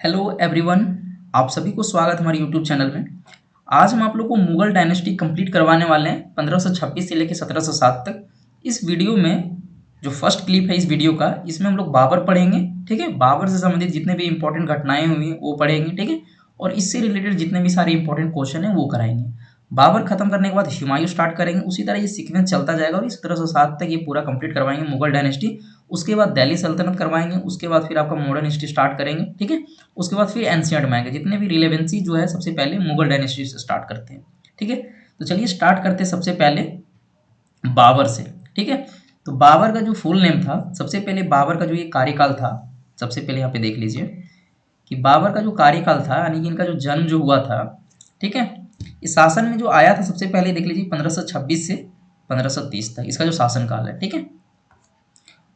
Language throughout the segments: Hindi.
Hello everyone. आप सभी को स्वागत हमारे यूट्यूब चैनल में। आज हम आप लोग को मुगल डायनेस्टी कंप्लीट करवाने वाले हैं 1526 से लेकर 1707 तक। इस वीडियो में जो फर्स्ट क्लिप है इस वीडियो का, इसमें हम लोग बाबर पढ़ेंगे। ठीक है, बाबर से संबंधित जितने भी इंपॉर्टेंट घटनाएं हुई हैं वो पढ़ेंगे। ठीक है, और इससे रिलेटेड जितने भी सारे इंपॉर्टेंट क्वेश्चन हैं वो कराएंगे। बाबर खत्म करने के बाद हुमायूं स्टार्ट करेंगे। उसी तरह ये सीक्वेंस चलता जाएगा और 1707 तक ये पूरा कंप्लीट करवाएंगे मुगल डायनेस्टी। उसके बाद दिल्ली सल्तनत करवाएंगे। उसके बाद फिर आपका मॉडर्न हिस्ट्री स्टार्ट करेंगे। ठीक है, उसके बाद फिर एंशियंट में आएंगे। जितने भी रिलेवेंसी जो है सबसे पहले मुगल डायनेस्टी से स्टार्ट करते हैं। ठीक है, तो चलिए स्टार्ट करते हैं सबसे पहले बाबर से। ठीक है, तो बाबर का जो फुल नेम था, सबसे पहले बाबर का जो ये कार्यकाल था, सबसे पहले यहाँ पे देख लीजिए कि बाबर का जो कार्यकाल था, यानी कि इनका जो जन्म जो हुआ था। ठीक है, इस शासन में जो आया था सबसे पहले देख लीजिए 1526 से 1530 तक इसका जो शासनकाल है। ठीक है,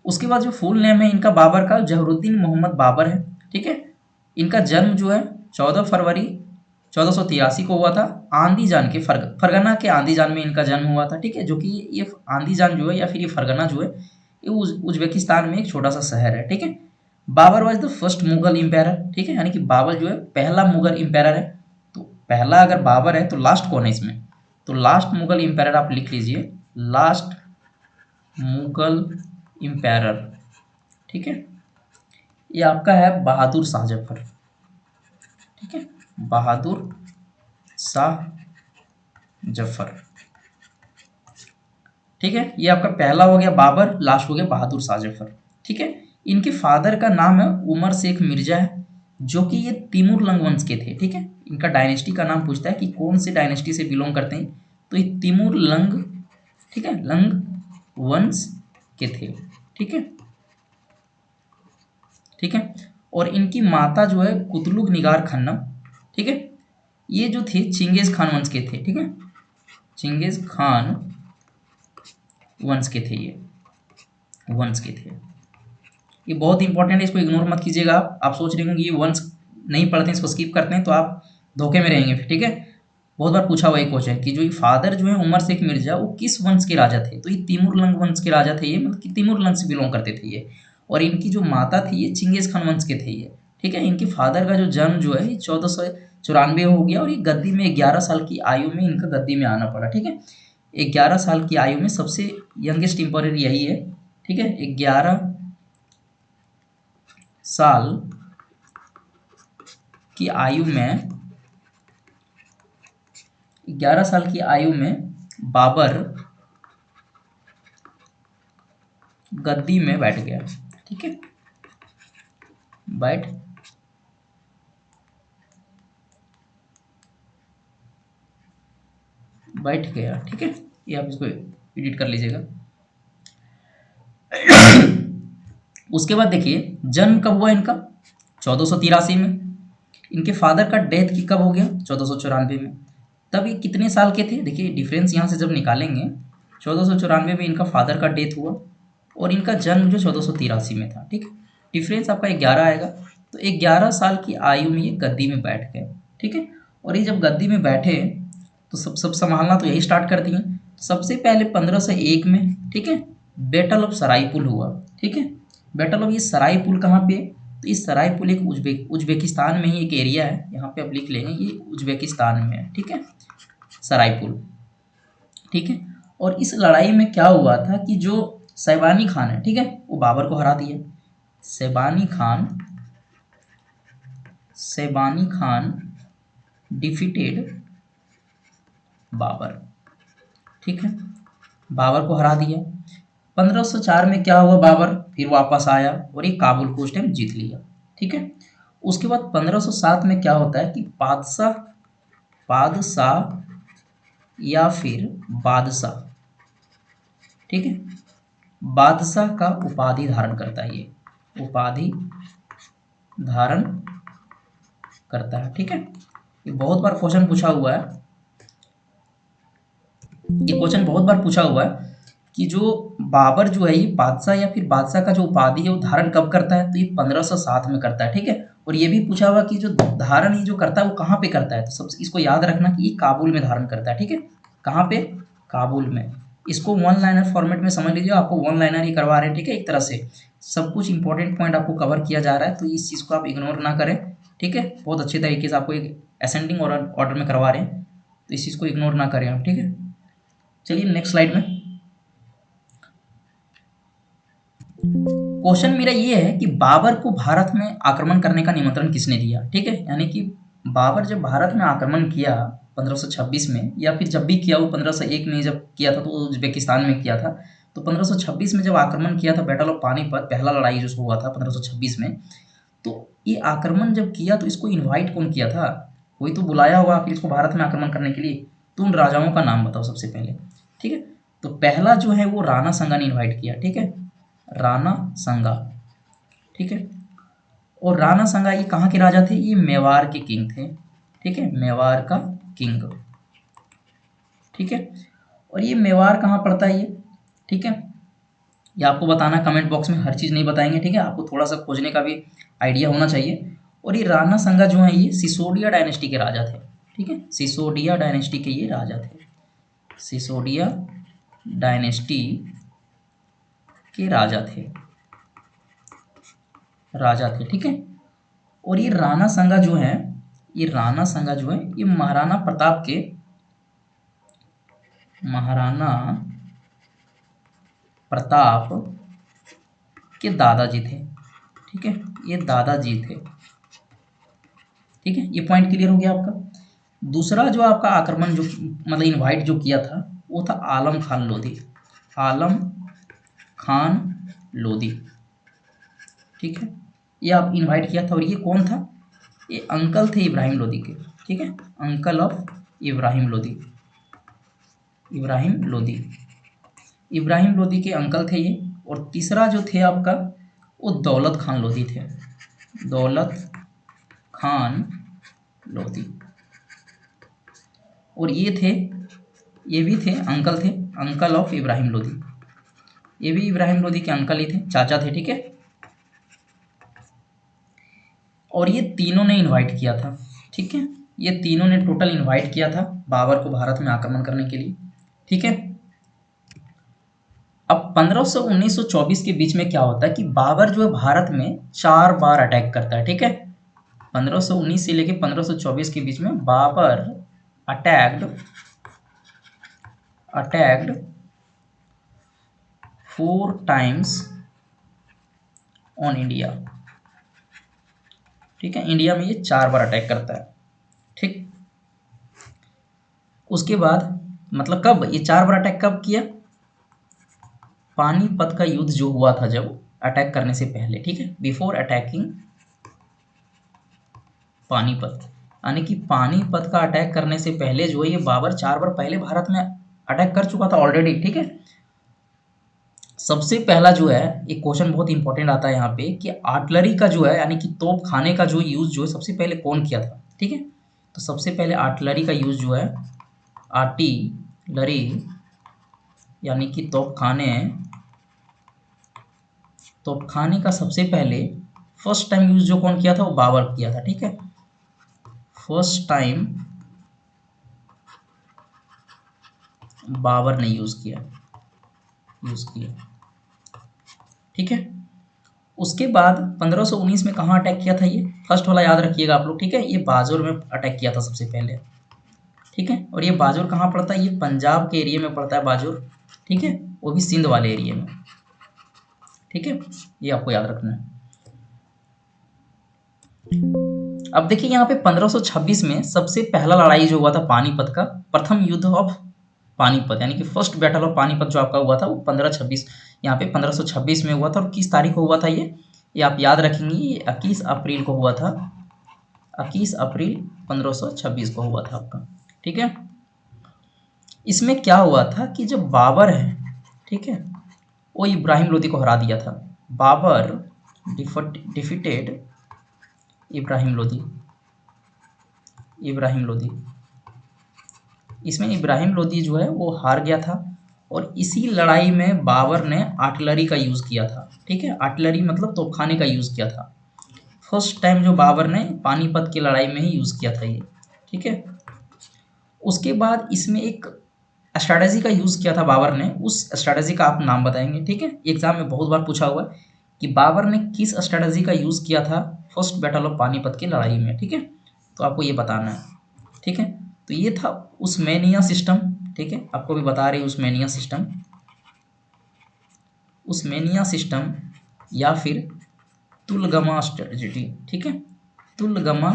उसके बाद जो फुल नेम है इनका बाबर का जहरुद्दीन मोहम्मद बाबर है। ठीक है, इनका जन्म जो है 14 फरवरी 1483 को हुआ था। आंधी जान के फरगना के आंधी जान में इनका जन्म हुआ था। ठीक है, जो कि ये आंधी जान जो है या फिर ये फरगना जो है ये उज्बेकिस्तान में एक छोटा सा शहर है। ठीक है, Babur was the first Mughal empire. ठीक है, यानी कि बाबर जो है पहला मुगल इम्पायर है। तो पहला अगर बाबर है तो लास्ट कौन है इसमें? तो लास्ट मुगल इम्पायर आप लिख लीजिए, लास्ट मुगल इम्पायर। ठीक है, ये आपका है बहादुर शाह जफर। ठीक है, बहादुर शाह जफर। ठीक है, ये आपका पहला हो गया बाबर, लास्ट हो गया बहादुर शाह जफर। ठीक है, इनके फादर का नाम है उमर शेख मिर्जा है, जो कि ये तिमूर लंग वंश के थे। ठीक है, इनका डायनेस्टी का नाम पूछता है कि कौन से डायनेस्टी से बिलोंग करते हैं, तो ये तिमूर लंग, ठीक है, लंग वंश के थे। ठीक है, ठीक है, और इनकी माता जो है कुतलुग निगार खन्नम। ठीक है, ये जो थे चिंगेज खान वंश के थे। ठीक है, चिंगेज खान वंश के थे, ये वंश के थे। ये बहुत इंपॉर्टेंट है, इसको इग्नोर मत कीजिएगा। आप सोच रहे होंगे ये वंश नहीं पढ़ते हैं, इसको स्किप करते हैं, तो आप धोखे में रहेंगे फिर। ठीक है, बहुत बार पूछा हुआ एक क्वेश्चन कि जो ये फादर जो है उमर शेख मिर्जा वो किस वंश के राजा थे, तो ये तिमूर लंग वंश के राजा थे। ये मतलब कि तिमूर लंग से बिलोंग करते थे ये। और इनकी जो माता थी ये चिंगेज खान वंश के थे ये। ठीक है, इनके फादर का जो जन्म जो है ये 1494 हो गया और ये गद्दी में 11 साल की आयु में इनका गद्दी में आना पड़ा। ठीक है, 11 साल की आयु में सबसे यंगेस्ट एम्पायर यही है। ठीक है, 11 साल की आयु में 11 साल की आयु में बाबर गद्दी में बैठ गया। ठीक है, बैठ बैठ गया। ठीक है, ये आप इसको एडिट कर लीजिएगा। उसके बाद देखिए जन्म कब हुआ इनका, 1483 में। इनके फादर का डेथ की कब हो गया, 1494 में। तब ये कितने साल के थे, देखिए डिफरेंस यहाँ से जब निकालेंगे, 1494 में इनका फादर का डेथ हुआ और इनका जन्म जो 1483 में था। ठीक है, डिफरेंस आपका 11 आएगा। तो 11 साल की आयु में ये गद्दी में बैठ गए। ठीक है, और ये जब गद्दी में बैठे तो सब सब संभालना तो यही स्टार्ट कर दिए। सबसे पहले 1501 में, ठीक है, बैटल ऑफ सरायपुल हुआ। ठीक है, बैटल ऑफ ये सरायपुल कहाँ पे, तो इस सरायपुल एक उज्बेकिस्तान में ही एक एरिया है, यहाँ पे आप लिख लेंगे ये उज्बेकिस्तान में है। ठीक है, सरायपुल। ठीक है, और इस लड़ाई में क्या हुआ था कि जो सैबानी खान है, ठीक है, वो बाबर को हरा दिया। सैबानी खान, सैबानी खान डिफीटेड बाबर। ठीक है, बाबर को हरा दिया। 1504 में क्या हुआ, बाबर फिर वापस आया और ये काबुल को उस टाइम जीत लिया। ठीक है, उसके बाद 1507 में क्या होता है कि बादशाह, बादशाह या फिर बादशाह, ठीक है, बादशाह का उपाधि धारण करता है, ये उपाधि धारण करता है। ठीक है, ये बहुत बार क्वेश्चन पूछा हुआ है, ये क्वेश्चन बहुत बार पूछा हुआ है कि जो बाबर जो है ये बादशाह या फिर बादशाह का जो उपाधि है वो धारण कब करता है, तो ये 1507 में करता है। ठीक है, और ये भी पूछा हुआ कि जो धारण ये जो करता है वो कहाँ पे करता है, तो सब इसको याद रखना कि ये काबुल में धारण करता है। ठीक है, कहाँ पे, काबुल में। इसको वन लाइनर फॉर्मेट में समझ लीजिए, आपको वन लाइनर ही करवा रहे हैं। ठीक है, एक तरह से सब कुछ इंपॉर्टेंट पॉइंट आपको कवर किया जा रहा है, तो इस चीज़ को आप इग्नोर ना करें। ठीक है, बहुत अच्छे तरीके से आपको एक असेंडिंग ऑर्डर में करवा रहे हैं, तो इस चीज़ को इग्नोर ना करें आप, ठीक है। चलिए नेक्स्ट स्लाइड में। क्वेश्चन मेरा ये है कि बाबर को भारत में आक्रमण करने का निमंत्रण किसने दिया, ठीक है। यानी कि बाबर जब भारत में आक्रमण किया 1526 में, या फिर जब भी किया वो 1501 में जब किया था तो उज्बेकिस्तान में किया था, तो 1526 में जब आक्रमण किया था, बैटल ऑफ पानीपत, पहला लड़ाई जो हुआ था 1526 में, तो ये आक्रमण जब किया तो इसको इन्वाइट कौन किया था, कोई तो बुलाया होगा फिर इसको भारत में आक्रमण करने के लिए, तो उन राजाओं का नाम बताओ सबसे पहले, ठीक है। तो पहला जो है वो राणा संगा ने इन्वाइट किया, ठीक है, राणा संगा, ठीक है। और राणा संगा ये कहाँ के राजा थे, ये मेवाड़ के किंग थे, ठीक है, मेवाड़ का किंग, ठीक है। और ये मेवाड़ कहाँ पड़ता है ये, ठीक है, ये आपको बताना कमेंट बॉक्स में, हर चीज़ नहीं बताएंगे, ठीक है, आपको थोड़ा सा खोजने का भी आइडिया होना चाहिए। और ये राणा संगा जो है ये सिसोदिया डायनेस्टी के राजा थे, ठीक है, सिसोदिया डायनेस्टी के ये राजा थे, सिसोदिया डायनेस्टी के राजा थे, ठीक है। और ये राणा संगा जो है, ये राणा संगा जो है ये महाराणा प्रताप के, महाराणा प्रताप के दादाजी थे, ठीक है, ये दादाजी थे, ठीक है। ये पॉइंट क्लियर हो गया आपका। दूसरा जो आपका आक्रमण जो मतलब इनवाइट जो किया था वो था आलम खान लोधी, आलम खान लोधी, ठीक है, ये आप इनवाइट किया था। और ये कौन था, ये अंकल थे इब्राहिम लोधी के, ठीक है, अंकल ऑफ इब्राहिम लोधी, इब्राहिम लोधी, इब्राहिम लोधी के अंकल थे ये। और तीसरा जो थे आपका वो दौलत खान लोधी थे, दौलत खान लोधी। और ये थे, ये भी थे अंकल थे, अंकल ऑफ इब्राहिम लोधी, ये भी इब्राहिम लोधी के अंकल ही थे, चाचा थे, ठीक है। और ये तीनों ने इनवाइट किया था, ठीक है, ये तीनों ने टोटल इनवाइट किया था बाबर को भारत में आक्रमण करने के लिए, ठीक है। अब 1500 1924 के बीच में क्या होता है कि बाबर जो है भारत में 4 बार अटैक करता है, ठीक है। 1519 से लेके 1524 के बीच में Babur attacked attacked 4 times on India, ठीक है, इंडिया में ये 4 बार अटैक करता है, ठीक। उसके बाद मतलब कब ये 4 बार अटैक कब किया, पानीपत का युद्ध जो हुआ था जब अटैक करने से पहले, ठीक है, बिफोर अटैकिंग पानीपत, यानी कि पानीपत का अटैक करने से पहले जो है ये बाबर 4 बार पहले भारत में अटैक कर चुका था ऑलरेडी, ठीक है। सबसे पहला जो है एक क्वेश्चन बहुत इंपॉर्टेंट आता है यहाँ पे कि आर्टिलरी का जो है यानी कि तोप खाने का जो यूज़ जो है सबसे पहले कौन किया था, ठीक है। तो सबसे पहले आर्टिलरी का यूज़ जो है, आर्टिलरी यानी कि तोपखाने का सबसे पहले फर्स्ट टाइम यूज़ जो कौन किया था वो बाबर किया था, ठीक है। फर्स्ट टाइम बाबर ने यूज़ किया, ठीक है। उसके बाद 1519 में कहाँ अटैक किया था, ये फर्स्ट वाला याद रखिएगा आप लोग, ठीक है, ये बाजोर में अटैक किया था सबसे पहले, ठीक है। और ये बाजोर कहाँ पड़ता है, ये पंजाब के एरिया में पड़ता है बाजोर, ठीक है, वो भी सिंध वाले एरिया में, ठीक है, ये आपको याद रखना है। अब देखिए यहाँ पे 1526 में सबसे पहला लड़ाई जो हुआ था पानीपत का, प्रथम युद्ध ऑफ पानीपत यानी कि फर्स्ट बैटल ऑफ पानीपत जो आपका हुआ था वो 1526 यहाँ पे 1526 में हुआ था। और किस तारीख को हुआ था ये आप याद रखेंगे, ये 21 अप्रैल को हुआ था, 21 अप्रैल 1526 को हुआ था आपका, ठीक है। इसमें क्या हुआ था कि जब बाबर है, ठीक है, वो इब्राहिम लोदी को हरा दिया था, बाबर डिफिटेड इब्राहिम लोदी, इसमें इब्राहिम लोदी जो है वो हार गया था। और इसी लड़ाई में बाबर ने आर्टिलरी का यूज़ किया था, ठीक है, आर्टिलरी मतलब तोपखाने का यूज़ किया था, फर्स्ट टाइम जो बाबर ने पानीपत की लड़ाई में ही यूज़ किया था ये, ठीक है। उसके बाद इसमें एक स्ट्रैटेजी का यूज़ किया था बाबर ने, उस स्ट्रैटेजी का आप नाम बताएंगे, ठीक है, एग्जाम में बहुत बार पूछा हुआ है कि बाबर ने किस स्ट्रैटेजी का यूज़ किया था फर्स्ट बैटल ऑफ पानीपत की लड़ाई में, ठीक है। तो आपको ये बताना है, ठीक है। तो ये था उस्मानिया सिस्टम, ठीक है, आपको भी बता रही उस्मानिया सिस्टम, उस्मानिया सिस्टम या फिर तुलगमा स्ट्रेटजी, ठीक है, तुलगमा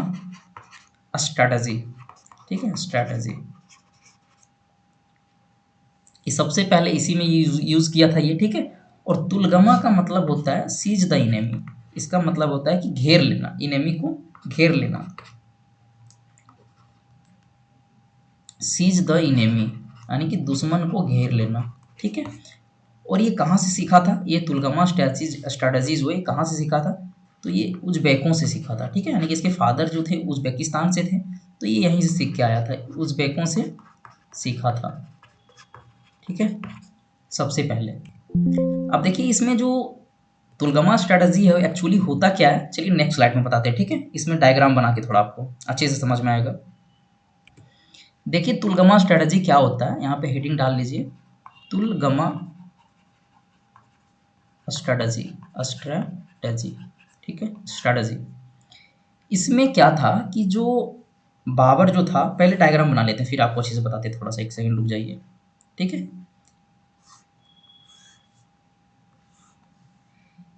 स्ट्रेटजी, ठीक है, स्ट्रेटजी। ये सबसे पहले इसी में यूज किया था ये, ठीक है। और तुलगमा का मतलब होता है सीज द इनेमी, इसका मतलब होता है कि घेर लेना, इनेमी को घेर लेना, सीज द इनेमी यानी कि दुश्मन को घेर लेना, ठीक है। और ये कहाँ से सीखा था, ये तुलगमा स्ट्रैटेजीज हुए कहाँ से सीखा था, तो ये उज़्बेकों से सीखा था, ठीक है। यानी कि इसके फादर जो थे उज़्बेकिस्तान से थे, तो ये यहीं से सीख के आया था, उज़्बेकों से सीखा था, ठीक है, सबसे पहले। अब देखिए इसमें जो तुलगमा स्ट्रैटेजी है एक्चुअली होता क्या है, चलिए नेक्स्ट स्लाइड में बताते हैं, ठीक है। इसमें डायग्राम बना के थोड़ा आपको अच्छे से समझ में आएगा। देखिए तुलगमा स्ट्रैटेजी क्या होता है, यहाँ पे हेडिंग डाल लीजिए, तुलगमा स्ट्रैटेजी, स्ट्रैटेजी, ठीक है, स्ट्रैटेजी। इसमें क्या था कि जो बाबर जो था, पहले डायग्राम बना लेते हैं फिर आपको अच्छे से बताते हैं, थोड़ा सा एक सेकंड रुक जाइए, ठीक है।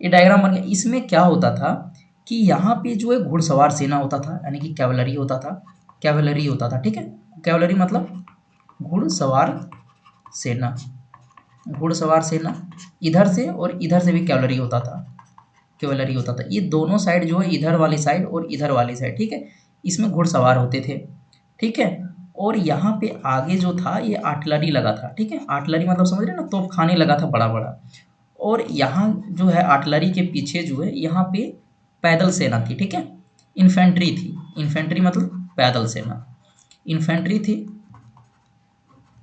ये डायग्राम बन गया। इसमें क्या होता था कि यहाँ पे जो है घुड़सवार सेना होता था, यानी कि कैवलरी होता था, कैवलरी होता था, ठीक है। कैवलरी मतलब घुड़सवार सेना, घुड़सवार सेना इधर से और इधर से भी कैवलरी होता था, कैवलरी होता था। ये दोनों साइड जो है, इधर वाली साइड और इधर वाली साइड, ठीक है, इसमें घुड़सवार होते थे, ठीक है। और यहाँ पे आगे जो था ये आर्टिलरी लगा था, ठीक है, आर्टिलरी मतलब समझ रहे हैं ना, तोपखाने लगा था बड़ा बड़ा। और यहाँ जो है आर्टिलरी के पीछे जो है यहाँ पे पैदल सेना थी, ठीक है, इन्फेंट्री थी, इन्फेंट्री मतलब पैदल सेना, इन्फेंट्री थी,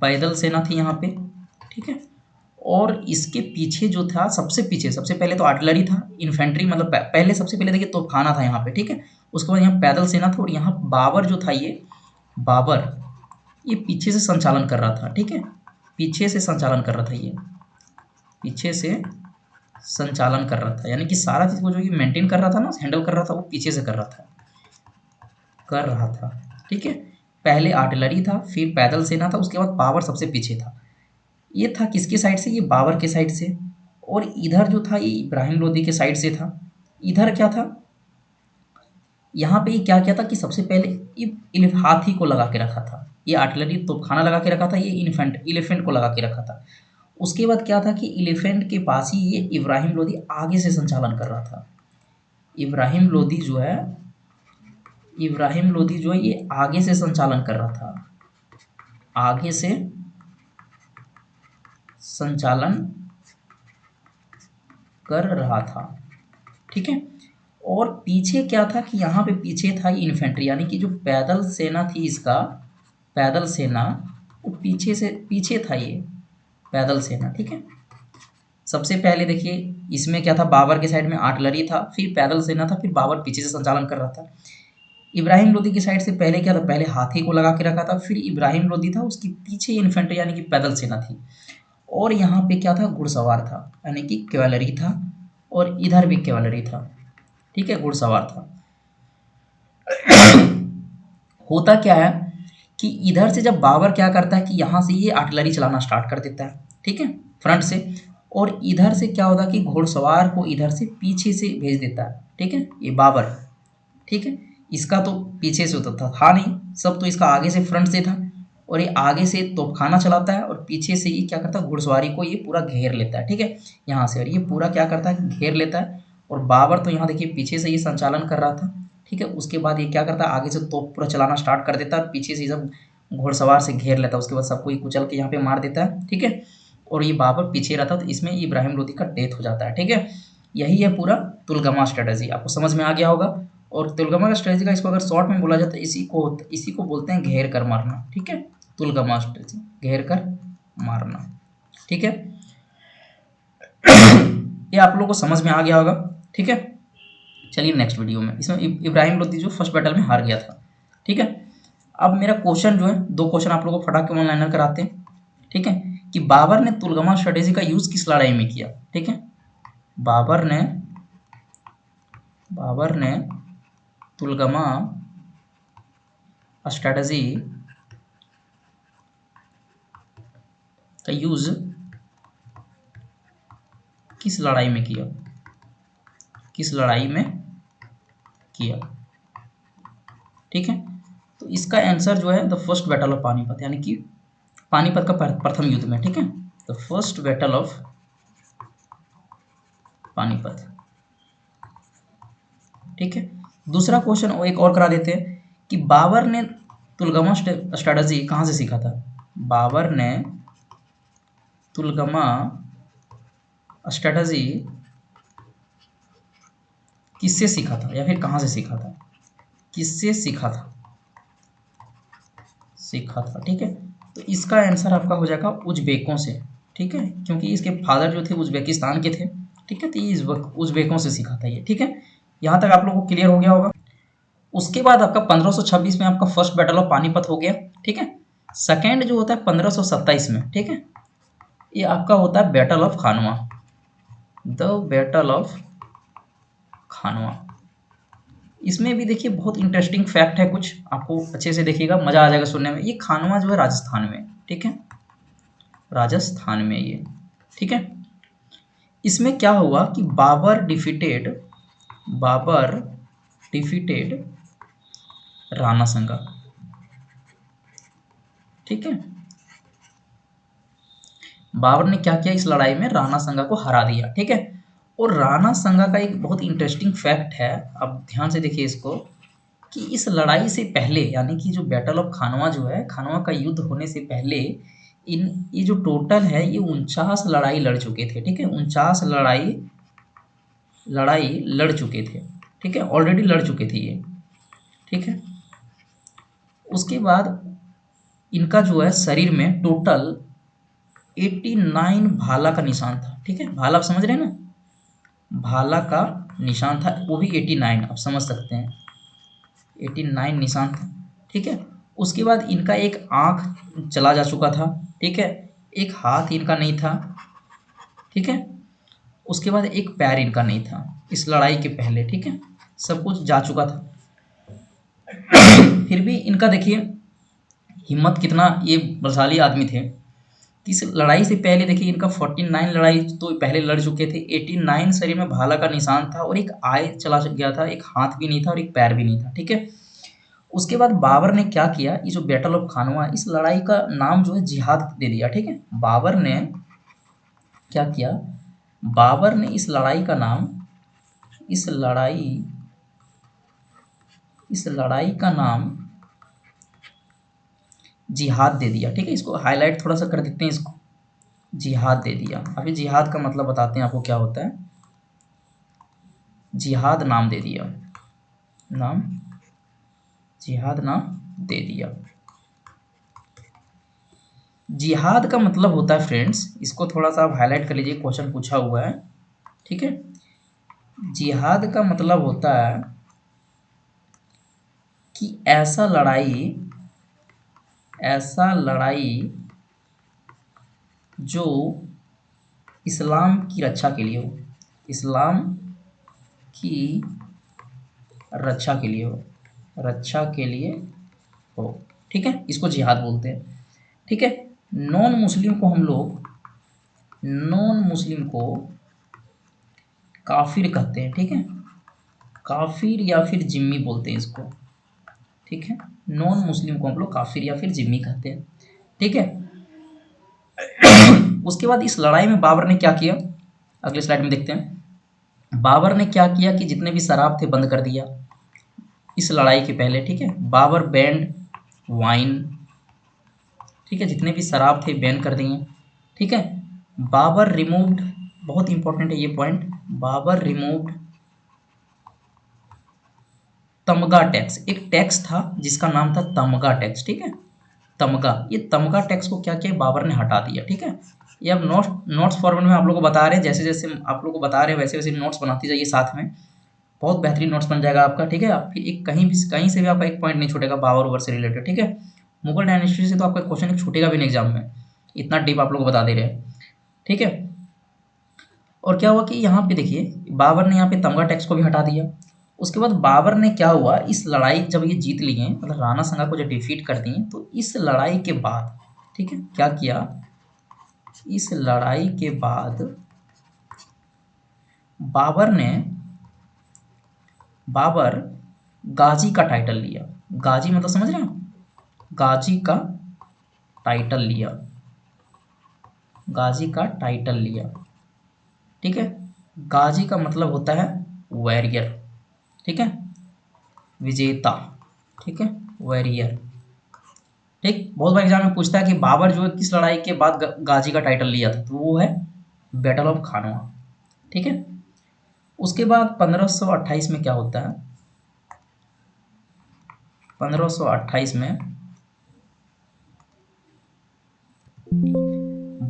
पैदल सेना थी यहाँ पे, ठीक है। और इसके पीछे जो था सबसे पीछे, सबसे पहले तो आर्टिलरी था, इन्फेंट्री मतलब पहले सबसे पहले देखिए तोपखाना था यहाँ पे, ठीक है। उसके बाद यहाँ पैदल सेना था और यहाँ बाबर जो था ये बाबर, ये पीछे से संचालन कर रहा था, ठीक है, पीछे से संचालन कर रहा था, ये पीछे से संचालन कर रहा था, यानी कि सारा चीज़ को जो ये मेंटेन कर रहा था ना, हैंडल कर रहा था, वो पीछे से कर रहा था, कर रहा था, ठीक है। पहले आर्टिलरी था, फिर पैदल सेना था, उसके बाद बाबर सबसे पीछे था। ये था किसके साइड से, ये बाबर के साइड से। और इधर जो था ये इब्राहिम लोदी के साइड से था। इधर क्या था, यहाँ पे ये क्या किया था कि सबसे पहले हाथी को लगा के रखा था, ये आर्टिलरी तोपखाना लगा के रखा था, ये एलिफेंट को लगा के रखा था। उसके बाद क्या था कि एलिफेंट के पास ही ये इब्राहिम लोदी आगे से संचालन कर रहा था। इब्राहिम लोदी जो है, इब्राहिम लोदी जो है ये आगे से संचालन कर रहा था, आगे से संचालन कर रहा था, ठीक है। और पीछे क्या था कि यहाँ पे पीछे था ये इन्फेंट्री, यानी कि जो पैदल सेना थी इसका, पैदल सेना, वो पीछे से पीछे था ये पैदल सेना, ठीक है। सबसे पहले देखिए इसमें क्या था, बाबर के साइड में आर्टिलरी था, फिर पैदल सेना था, फिर बाबर पीछे से संचालन कर रहा था। इब्राहिम लोदी की साइड से पहले क्या था, पहले हाथी को लगा के रखा था, फिर इब्राहिम लोदी था, उसके पीछे इन्फेंट्री यानी कि पैदल सेना थी। और यहाँ पे क्या था, घुड़सवार था, यानी कि कैवलरी था, और इधर भी कैवलरी था, ठीक है, घुड़सवार था। होता क्या है कि इधर से जब बाबर क्या करता है कि यहाँ से ये आर्टिलरी चलाना स्टार्ट कर देता है, ठीक है, फ्रंट से। और इधर से क्या होता है कि घुड़सवार को इधर से पीछे से भेज देता है, ठीक है, ये बाबर, ठीक है। इसका तो पीछे से होता था नहीं, सब तो इसका आगे से फ्रंट से था। और ये आगे से तोपखाना चलाता है और पीछे से ये क्या करता है, घुड़सवारी को ये पूरा घेर लेता है, ठीक है, यहाँ से। और ये पूरा क्या करता है, घेर लेता है। और बाबर तो यहाँ देखिए पीछे से ये संचालन कर रहा था, ठीक है। उसके बाद ये क्या करता है, आगे से तोप पूरा चलाना स्टार्ट कर देता है, और पीछे से सब घुड़सवार से घेर लेता है। उसके बाद सबको ये कुचल के यहाँ पे मार देता है, ठीक है। और ये बाबर पीछे रहता है, तो इसमें इब्राहिम लोदी का डेथ हो जाता है, ठीक है। यही है पूरा तुलगमा स्ट्रेटजी, आपको समझ में आ गया होगा। और तुलगमा का स्ट्रेटजी का इसको अगर शॉर्ट में बोला जाए तो इसी को बोलते हैं घेर कर मारना, ठीक है, तुलगमा स्ट्रेटजी, घेर कर मारना, ठीक है। ये आप लोगों को समझ में आ गया होगा, ठीक है। चलिए नेक्स्ट वीडियो में, इसमें इब्राहिम लोदी जो फर्स्ट बैटल में हार गया था, ठीक है। अब मेरा क्वेश्चन जो है, दो क्वेश्चन आप लोगों को फटाक के वन लाइनर कराते हैं, ठीक है, कि बाबर ने तुलगमा स्ट्रेटेजी का यूज किस लड़ाई में किया, ठीक है। बाबर ने तुलगमा स्ट्रेटजी का यूज किस लड़ाई में किया, किस लड़ाई में किया, ठीक है। तो इसका आंसर जो है the first battle of Panipat, यानी कि पानीपत का प्रथम युद्ध में, ठीक है। The first battle of Panipat, ठीक है। दूसरा क्वेश्चन एक और करा देते हैं कि बाबर ने तुलगमा स्ट्रेटजी कहाँ से सीखा था। बाबर ने तुलगमा स्ट्रेटजी किससे सीखा था या फिर कहाँ से सीखा था, किससे सीखा था, सीखा था, ठीक है। तो इसका आंसर आपका हो जाएगा उज़्बेकों से, ठीक है, क्योंकि इसके फादर जो थे उज़्बेकिस्तान के थे, ठीक है। तो ये उज़्बेकों से सीखा था ये, ठीक है। यहाँ तक आप लोगों को क्लियर हो गया होगा। उसके बाद आपका 1526 में आपका फर्स्ट बैटल ऑफ पानीपत हो गया, ठीक है। सेकेंड जो होता है 1527 में, ठीक है, ये आपका होता है battle of Khanwa, the battle of Khanwa. इसमें भी देखिए बहुत इंटरेस्टिंग फैक्ट है, कुछ आपको अच्छे से देखिएगा, मजा आ जाएगा सुनने में। ये खानवा जो है राजस्थान में, ठीक है, राजस्थान में ये, ठीक है। इसमें क्या हुआ कि बाबर डिफीटेड राणा संगा, ठीक है। बाबर ने क्या किया, इस लड़ाई में राणा संगा को हरा दिया, ठीक है। और राणा संगा का एक बहुत इंटरेस्टिंग फैक्ट है, आप ध्यान से देखिए इसको, कि इस लड़ाई से पहले, यानी कि जो बैटल ऑफ खानवा जो है, खानवा का युद्ध होने से पहले इन ये जो टोटल है ये 49 लड़ाई लड़ चुके थे, ठीक है। 49 लड़ाई लड़ाई लड़ चुके थे, ठीक है, ऑलरेडी लड़ चुके थे ये, ठीक है। उसके बाद इनका जो है शरीर में टोटल 89 भाला का निशान था, ठीक है। भाला आप समझ रहे हैं ना, भाला का निशान था, वो भी 89, आप समझ सकते हैं, 89 निशान था, ठीक है। उसके बाद इनका एक आँख चला जा चुका था, ठीक है, एक हाथ इनका नहीं था, ठीक है। उसके बाद एक पैर इनका नहीं था इस लड़ाई के पहले, ठीक है, सब कुछ जा चुका था। फिर भी इनका देखिए हिम्मत कितना, ये बलशाली आदमी थे कि इस लड़ाई से पहले देखिए इनका 49 लड़ाई तो पहले लड़ चुके थे, 89 शरीर में भाला का निशान था और एक आई चला गया था, एक हाथ भी नहीं था और एक पैर भी नहीं था, ठीक है। उसके बाद बाबर ने क्या किया, ये जो बैटल ऑफ खानवा, इस लड़ाई का नाम जो है जिहाद दे दिया, ठीक है। बाबर ने क्या किया, बाबर ने इस लड़ाई का नाम, इस लड़ाई इस लड़ाई का नाम जिहाद दे दिया, ठीक है। इसको हाईलाइट थोड़ा सा कर देते हैं इसको, जिहाद दे दिया। अभी जिहाद का मतलब बताते हैं आपको क्या होता है। जिहाद नाम दे दिया, नाम जिहाद नाम दे दिया। जिहाद का मतलब होता है फ्रेंड्स, इसको थोड़ा सा आप हाईलाइट कर लीजिए, क्वेश्चन पूछा हुआ है, ठीक है। जिहाद का मतलब होता है कि ऐसा लड़ाई जो इस्लाम की रक्षा के लिए हो, इस्लाम की रक्षा के लिए हो, रक्षा के लिए हो, ठीक है, इसको जिहाद बोलते हैं, ठीक है। नॉन मुस्लिम को काफिर कहते हैं, ठीक है, काफिर या फिर जिम्मी बोलते हैं इसको, ठीक है। नॉन मुस्लिम को हम लोग काफिर या फिर जिम्मी कहते हैं, ठीक है। उसके बाद इस लड़ाई में बाबर ने क्या किया, अगले स्लाइड में देखते हैं। बाबर ने क्या किया कि जितने भी शराब थे बंद कर दिया इस लड़ाई के पहले, ठीक है। बाबर बैंड वाइन, ठीक है, जितने भी शराब थे बैन कर दिए, ठीक है। बाबर रिमूव्ड, बहुत इंपॉर्टेंट है ये पॉइंट, बाबर रिमूव्ड तमगा टैक्स, एक टैक्स था जिसका नाम था तमगा टैक्स, ठीक है, तमगा, ये तमगा टैक्स को क्या किया, बाबर ने हटा दिया, ठीक है। ये अब नोट्स फॉर्मेट में आप लोगों को बता रहे हैं, जैसे जैसे आप लोगों को बता रहे हैं वैसे वैसे नोट्स बनाती जाइए साथ में, बहुत बेहतरीन नोट्स बन जाएगा आपका, ठीक है। आप फिर एक कहीं से भी आपका एक पॉइंट नहीं छूटेगा बाबर ओवर से रिलेटेड, ठीक है। मुगल डायनेस्टी से तो आपका क्वेश्चन एक छूटेगा भी नहीं एग्जाम में, इतना डीप आप लोग को बता दे रहे हैं, ठीक है। और क्या हुआ कि यहाँ पे देखिए बाबर ने यहाँ पे तमगा टैक्स को भी हटा दिया, उसके बाद बाबर ने क्या हुआ, इस लड़ाई जब ये जीत लिए, मतलब राणा संगा को जब डिफीट कर दिए, तो इस लड़ाई के बाद, ठीक है, क्या किया, इस लड़ाई के बाद बाबर गाजी का टाइटल लिया। गाजी मतलब समझ रहे हो, गाजी का टाइटल लिया, गाजी का टाइटल लिया, ठीक है। गाजी का मतलब होता है वॉरियर, ठीक है, विजेता, ठीक है, वॉरियर, ठीक। बहुत बार एग्जाम में पूछता है कि बाबर जो है किस लड़ाई के बाद गाजी का टाइटल लिया था, तो वो है बैटल ऑफ खानवा, ठीक है। उसके बाद 1528 में क्या होता है, 1528 में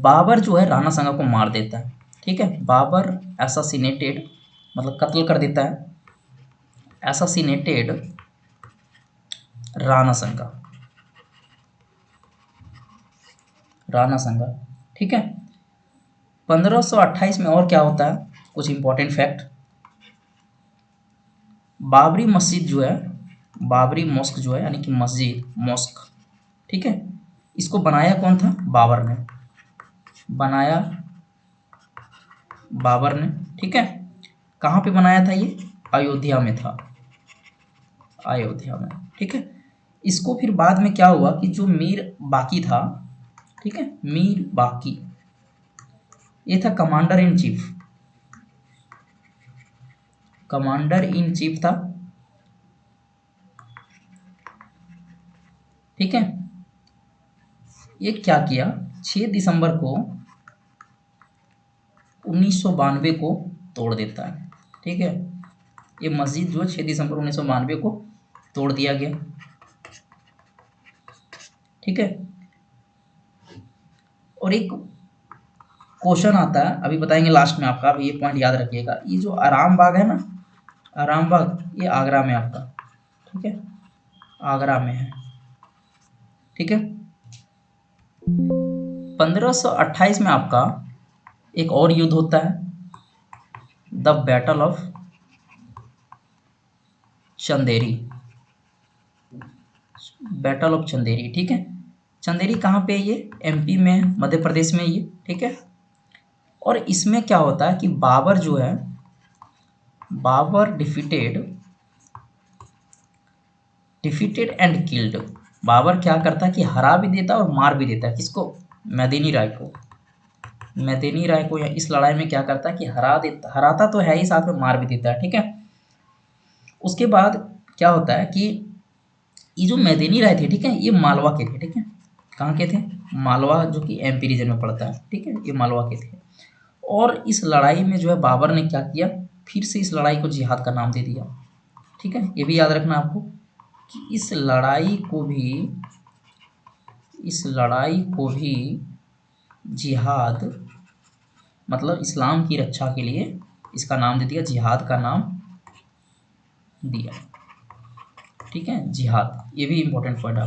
बाबर जो है राणा संगा को मार देता है, ठीक है। बाबर एसासिनेटेड मतलब कत्ल कर देता है, एसासिनेटेड राणा संगा, राणा संगा, ठीक है। 1528 में और क्या होता है, कुछ इंपॉर्टेंट फैक्ट, बाबरी मस्जिद जो है, बाबरी मॉस्क जो है, यानी कि मस्जिद मॉस्क, ठीक है, इसको बनाया कौन था, बाबर ने, बनाया बाबर ने, ठीक है। कहाँ पे बनाया था ये, अयोध्या में था, अयोध्या में, ठीक है। इसको फिर बाद में क्या हुआ कि जो मीर बाकी था, ठीक है, मीर बाकी, ये था commander in chief, commander in chief था, ठीक है। ये क्या किया, 6 दिसंबर को 1992 को तोड़ देता है, ठीक है। ये मस्जिद जो 6 दिसंबर 1992 को तोड़ दिया गया, ठीक है। और एक क्वेश्चन आता है, अभी बताएंगे लास्ट में आपका, अभी ये पॉइंट याद रखिएगा, ये जो आराम बाग है ना, आराम बाग, ये आगरा में आपका, ठीक है, आगरा में है, ठीक है। 1528 में आपका एक और युद्ध होता है, the battle of Chanderi, battle of Chanderi, ठीक है। चंदेरी कहाँ पे है, ये एमपी में है, मध्य प्रदेश में ये, ठीक है। और इसमें क्या होता है कि बाबर जो है, Babur defeated and killed, Babur क्या करता है कि हरा भी देता है और मार भी देता है, किसको, मैदिनी राय को, मैदिनी राय को, या इस लड़ाई में क्या करता है कि हराता तो है ही, साथ में मार भी देता है, ठीक है। उसके बाद क्या होता है कि ये जो मैदिनी राय थे, ठीक है, ये मालवा के थे, ठीक है, कहाँ के थे, मालवा, जो कि एमपी रीजन में पड़ता है, ठीक है, ये मालवा के थे। और इस लड़ाई में जो है बाबर ने क्या किया, फिर से इस लड़ाई को जिहाद का नाम दे दिया, ठीक है। ये भी याद रखना आपको कि इस लड़ाई को भी जिहाद, मतलब इस्लाम की रक्षा के लिए इसका नाम दे दिया, जिहाद का नाम दिया, ठीक है, जिहाद। ये भी इंपॉर्टेंट पॉइंट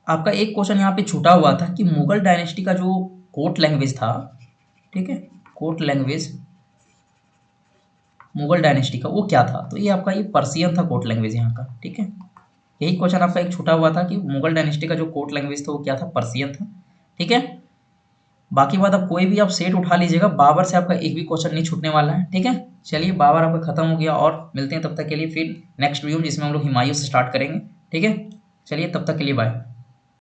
आपका एक क्वेश्चन यहाँ पे छूटा हुआ था कि मुगल डायनेस्टी का जो कोर्ट लैंग्वेज था, ठीक है, कोर्ट लैंग्वेज मुगल डायनेस्टी का वो क्या था, तो ये आपका ये पर्सियन था कोर्ट लैंग्वेज यहाँ का, ठीक है। यही क्वेश्चन आपका एक छूटा हुआ था कि मुगल डायनेस्टी का जो कोर्ट लैंग्वेज था वो क्या था, पर्सियन था, ठीक है। बाकी बात अब कोई भी आप सेट उठा लीजिएगा, बाबर से आपका एक भी क्वेश्चन नहीं छूटने वाला है, ठीक है। चलिए, बाबर आपका खत्म हो गया, और मिलते हैं तब तक के लिए फिर नेक्स्ट वीडियो में, जिसमें हम लोग हुमायूं से स्टार्ट करेंगे, ठीक है। चलिए, तब तक के लिए बाय।